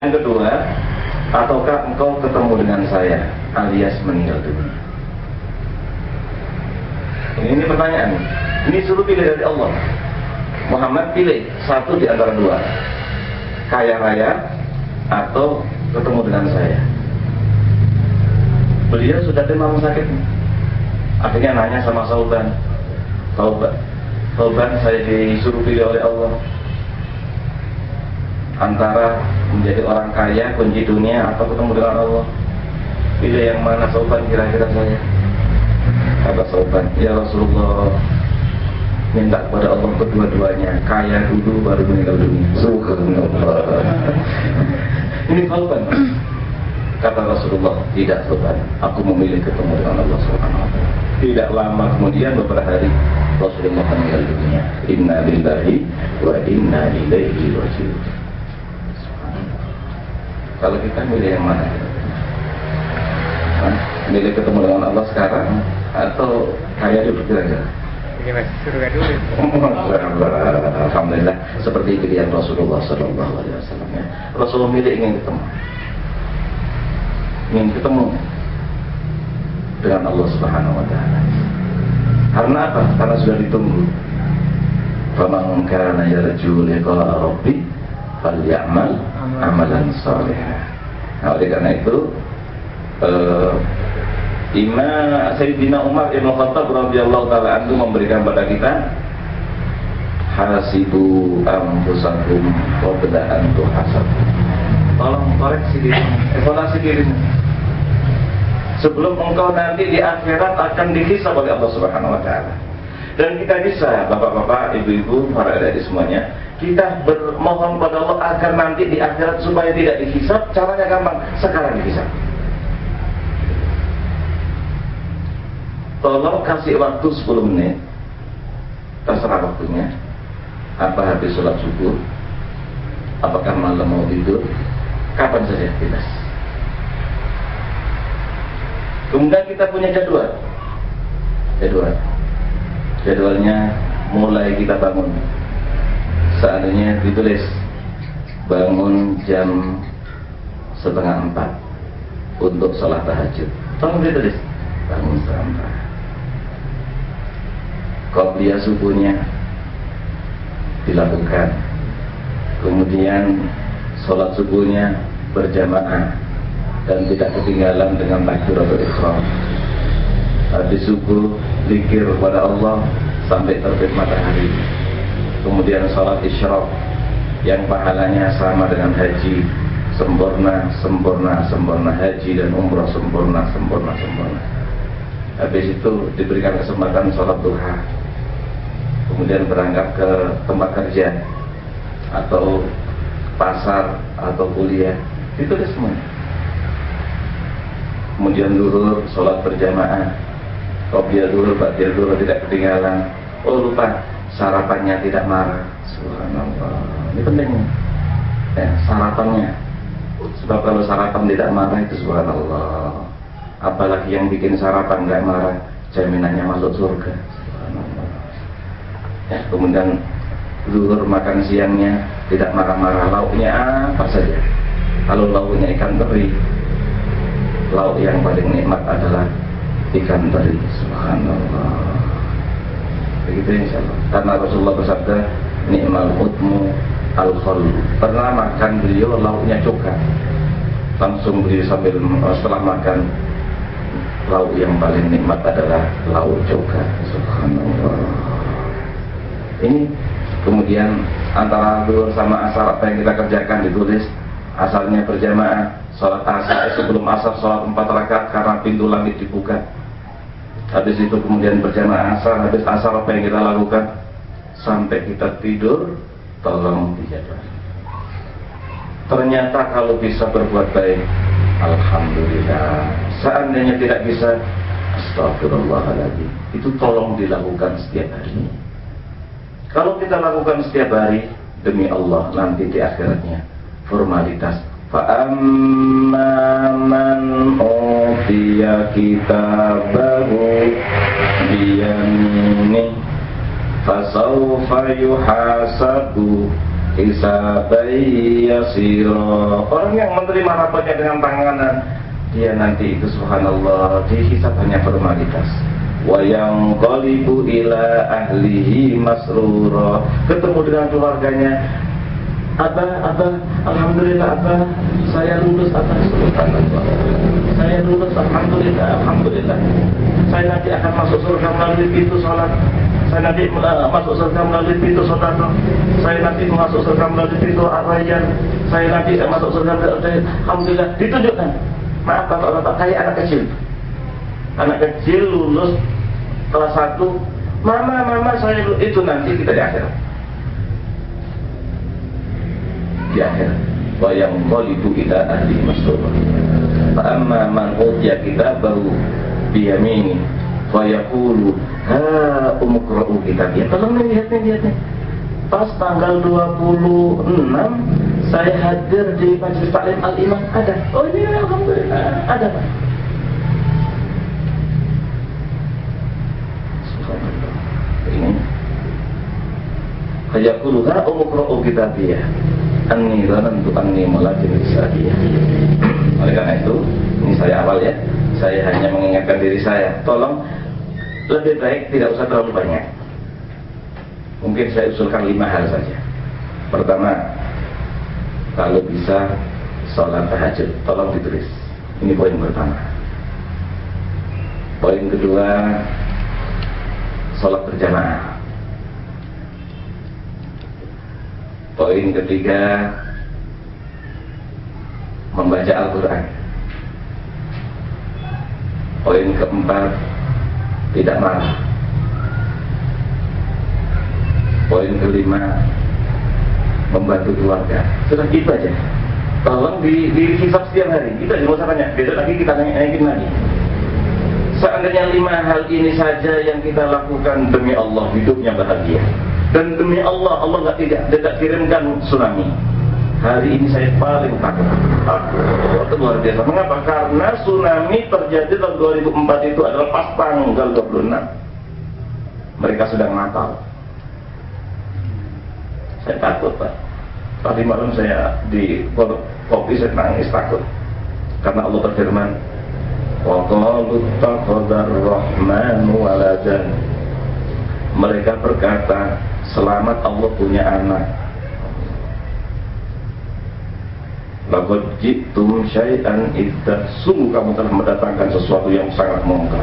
Yang kedua, ataukah engkau ketemu dengan saya alias meninggal dunia? Ini pertanyaan. Ini suruh pilih dari Allah. Muhammad pilih satu di antara dua, kaya raya atau ketemu dengan saya. Beliau sudah demam sakit. Akhirnya nanya sama Sauban, Sauban, saya disuruh pilih oleh Allah antara menjadi orang kaya, kunci dunia, atau ketemu dengan Allah. Pilih yang mana Sauban kira-kira saya? Kata Sauban, ya Rasulullah, minta kepada Allah kedua-duanya, kaya dulu baru meninggal dunia. Subhanallah. Ini Sauban. Kata Rasulullah, tidak Sauban, aku memilih ketemu dengan Allah Subhanahu wa ta'ala. Tidak lama kemudian, beberapa hari, Rasulullah meninggal dunia. Inna lillahi wa inna ilaihi raji'un. Kalau kita milih yang mana? Milih ketemu dengan Allah sekarang atau kaya dulu kira-kira? Ini masih surga dulu. Alhamdulillah, seperti pilihan Rasulullah SAW. Ya. Rasulullah milih ingin ketemu dengan Allah Subhanahu wa ta'ala. Karena apa? Karena sudah ditunggu. Faman kana yarju liqa'a rabbih falyamal amalan salihah. Nah, oleh karena itu Imam Sayyidina Umar Ibn Khattab radhiyallahu ta'ala anhu memberikan pada kita, hasibu anfusakum qabla an tuhasabu. Tolong koreksi diri, evaluasi dirimu sebelum engkau nanti di akhirat akan dihisab oleh Allah Subhanahu wa ta'ala. Dan kita bisa, bapak-bapak, ibu-ibu, para adik semuanya, kita bermohon pada Allah agar nanti di akhirat supaya tidak dihisab. Caranya gampang, sekarang dihisab. Tolong kasih waktu 10 menit, terserah waktunya. Apa habis sholat subuh, apakah malam mau tidur, kapan saja bebas. Kemudian kita punya jadwalnya mulai kita bangun. Seandainya ditulis bangun jam 3:30 untuk sholat tahajud, tolong ditulis bangun 3:30. Qobliyah subuhnya dilakukan, kemudian sholat subuhnya berjamaah dan tidak ketinggalan dengan takbiratul ihram. Habis subuh zikir kepada Allah sampai terbit matahari. Kemudian sholat isyraq yang pahalanya sama dengan haji, sempurna haji dan umrah sempurna. Habis itu diberikan kesempatan sholat duha, kemudian berangkat ke tempat kerja atau pasar atau kuliah, itu semuanya. Kemudian zuhur sholat berjamaah, qobliyah zuhur, ba'diyah zuhur tidak ketinggalan. Oh lupa, sarapannya tidak marah. Subhanallah, ini penting ya, sarapannya. Sebab kalau sarapan tidak marah itu subhanallah, apalagi yang bikin sarapan nggak marah, jaminannya masuk surga. Subhanallah ya. Kemudian zuhur makan siangnya tidak marah-marah, lauknya apa saja. Kalau lauknya ikan teri, lauk yang paling nikmat adalah ikan teri. Subhanallah. Begitu insyaallah. Karena Rasulullah bersabda, ni'mal utmu al-khol. Pernah makan beliau lauknya cuka. Langsung beliau sambil setelah makan, lauk yang paling nikmat adalah lauk cuka. Subhanallah. Ini kemudian antara zuhur sama asar apa yang kita kerjakan ditulis. Asalnya berjamaah, sholat asar sebelum asar sholat 4 rakaat karena pintu langit dibuka. Habis itu kemudian berjamaah asar, habis asar apa yang kita lakukan sampai kita tidur, tolong dijadwal. Ternyata kalau bisa berbuat baik, alhamdulillah. Seandainya tidak bisa, astagfirullahaladzim. Itu tolong dilakukan setiap hari. Kalau kita lakukan setiap hari, demi Allah nanti di akhiratnya formalitas. Fa'amma man utiya kitabahu biyamini fasawfa yuhasabu hisaban yasira. Orang yang menerima rapotnya dengan tangan, dia nanti itu subhanallah dihisab hanya formalitas. Wa yanqalibu ila ahlihi masrura. Ketemu dengan keluarganya, Abah, alhamdulillah Abah, saya lulus Abah, subhanallah. Saya lulus, alhamdulillah. Saya nanti akan masuk surga melalui pintu sholat. Saya nanti masuk surga melalui pintu sedekah. Saya nanti masuk surga melalui pintu ar-rayyan. Saya nanti masuk surga melalui, alhamdulillah. Ditunjukkan. Maaf bapak-bapak, kayak anak kecil. Anak kecil lulus kelas 1. Mama saya itu nanti kita di akhirat. Di akhirat. Wa yanqalibu ila ahli masrura. Fa amma man utiya kitabahu bi yamini fa yaqulu ha umqra'u kitabiyah. Tolong lihat. Pas tanggal 26 saya hadir di Majelis Taklim Al-Iman. Ada. Oh ini alhamdulillah ada Pak. Subhanallah. Ini fayaqulu ha umqra'u kitabiyah. Anni zanantu anni mulaqin hisabiyah. Oleh karena itu, ini saya awal ya. Saya hanya mengingatkan diri saya, tolong lebih baik tidak usah terlalu banyak. Mungkin saya usulkan 5 hal saja. Pertama, kalau bisa sholat tahajud, tolong ditulis. Ini poin pertama. Poin kedua, sholat berjamaah. Poin ketiga, membaca Al-Quran. Poin keempat, tidak marah. Poin kelima, membantu keluarga. Sudah gitu aja. Tolong dihisab setiap hari. Itu aja, nggak usah banyak. Besok lagi kita naikin lagi. Seandainya 5 hal ini saja yang kita lakukan, demi Allah hidupnya bahagia. Dan demi Allah, Allah tidak kirimkan tsunami. Hari ini saya paling takut. Itu luar biasa. Mengapa? Karena tsunami terjadi tahun 2004 itu adalah pas tanggal 26. Mereka sedang Natal. Saya takut Pak. Tadi malam saya di kopi saya nangis takut. Karena Allah berfirman, wa qalu takhadar rahmanu waladan. Mereka berkata, selamat Allah punya anak. Laqad ji'tum syai'an idza, sungguh kamu telah mendatangkan sesuatu yang sangat mungkar.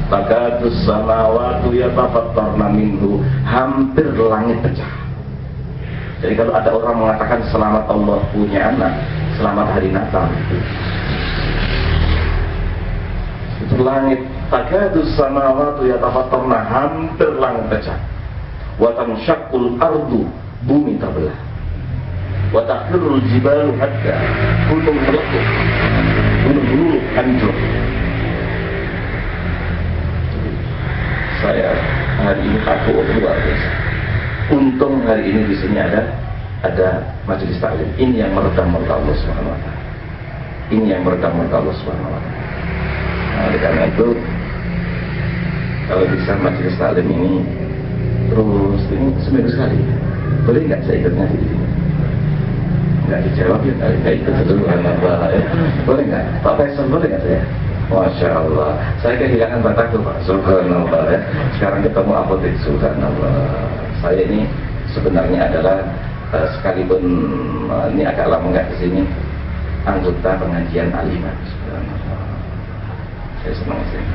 Takadus samawati yatafattarna minhu, hampir langit pecah. Jadi kalau ada orang mengatakan selamat Allah punya anak, selamat hari Natal, itu langit. Takadus samawati yatafattarna, hampir langit pecah. Wa tanshaqqul ardu, bumi terbelah. Wa takhirul jibalu hatta, gunung meletus, gunung hancur. Saya hari ini takut luar biasa. Untung hari ini di sini ada majelis taklim. Ini yang meredam murka Allah Subhanahu wa taala. Ini yang meredam murka Allah Subhanahu wa taala. Nah, oleh karena itu, kalau bisa majelis taklim ini terus ini seminggu sekali. Boleh nggak saya ikut ngaji di sini? Nggak dijawab ya, nggak ikut dulu ya. Boleh nggak? Pak Faisal boleh nggak saya? Masya Allah, saya kehilangan bataku Pak. Subhanallah ya. Sekarang ketemu apotek, subhanallah. Saya ini sebenarnya adalah sekalipun ini agak lama nggak kesini, anggota pengajian Al-Iman. Subhanallah. Saya senang sih.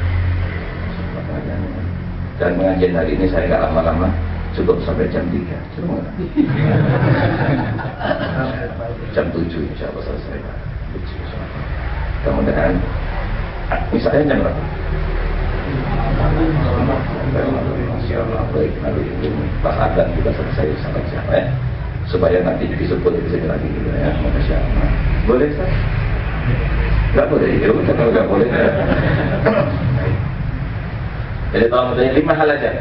Dan pengajian hari ini saya nggak lama-lama, cukup sampai jam 3. Cukup nggak? Jam 7 insya Allah selesai Pak. Kemudian misalnya jam berapa? Masya Allah, baik, nanti pas adzan juga selesai sampai jam ya, supaya nanti besok boleh bisa lagi gitu ya. Masya Allah. Boleh Ustaz? Nggak boleh, ya udah kalau nggak boleh ya. Jadi tolong 5 hal aja.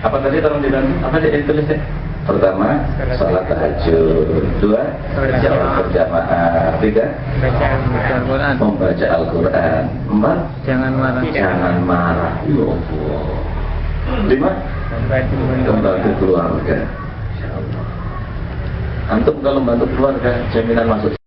Apa tadi tolong dibantu? Apa dia tulis ya? Pertama, salat tahajud. 2, salat berjamaah. 3, membaca Al-Quran. 4, jangan marah. Ya Allah. 5, membantu keluarga. Insya Allah. Antum kalau membantu keluarga, jaminan masuk